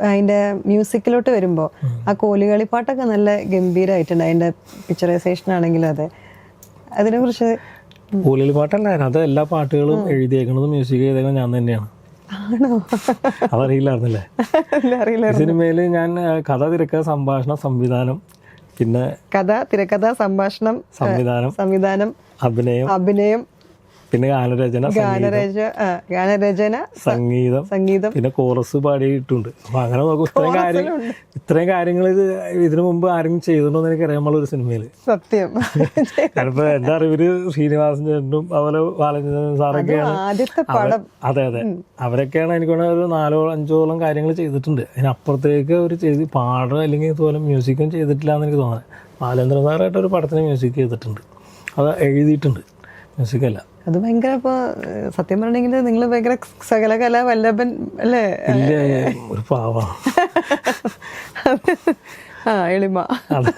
അതിന്റെ മ്യൂസിക്കിലോട്ട് വരുമ്പോൾ ആ കോലുകളിപ്പാട്ടൊക്കെ നല്ല ഗംഭീരമായിട്ടുണ്ട്. അതിന്റെ പിക്ചറൈസേഷൻ ആണെങ്കിലും അതെ. അതിനെ കുറിച്ച് കോലുകളിപ്പാട്ടല്ല, അത് എല്ലാ പാട്ടുകളും എഴുതിയേക്കുന്നതും മ്യൂസിക് ചെയ്തേക്കുന്നത് ഞാൻ തന്നെയാണ്. ആണോ? അതറിയില്ലായിരുന്നല്ലേ? അറിയില്ല. സിനിമയിൽ ഞാൻ കഥ, തിരക്കഥ, സംഭാഷണം, സംവിധാനം, പിന്നെ കഥ, തിരക്കഥ, സംഭാഷണം, സംവിധാനം, അഭിനയം, പിന്നെ ഗാനരചന, സംഗീതം, പിന്നെ കോറസ് പാടിയിട്ടുണ്ട്. അപ്പൊ അങ്ങനെ നോക്കും. ഇത്രയും കാര്യങ്ങൾ ഇതിനു മുമ്പ് ആരെങ്കിലും ചെയ്തിട്ടുണ്ടോ എനിക്ക് അറിയാമുള്ള ഒരു സിനിമയില്. സത്യം. ചിലപ്പോ എന്റെ അറിവില് ശ്രീനിവാസൻ ചേട്ടനും അതുപോലെ ബാലചന്ദ്രൻ സാറൊക്കെയാണ്. അതെ അതെ, അവരൊക്കെയാണ് എനിക്ക് ഒരു 4-5ഓളം കാര്യങ്ങൾ ചെയ്തിട്ടുണ്ട്. അതിനപ്പുറത്തേക്ക് ഒരു ചെയ്ത് പാടുക അല്ലെങ്കിൽ ഇതുപോലെ മ്യൂസിക്കും ചെയ്തിട്ടില്ല എന്ന് എനിക്ക് തോന്നുന്നത്. ബാലചന്ദ്രൻ സാറായിട്ട് ഒരു പടത്തിന് മ്യൂസിക് ചെയ്തിട്ടുണ്ട്, അത് എഴുതിയിട്ടുണ്ട്, മ്യൂസിക്കല്ല. അത് ഭയങ്കര, ഇപ്പൊ സത്യം പറഞ്ഞെങ്കിൽ നിങ്ങൾ ഭയങ്കര സകലകലാ വല്ലഭൻ അല്ലേ? ഒരു പാവ. എളിമ. അതെ.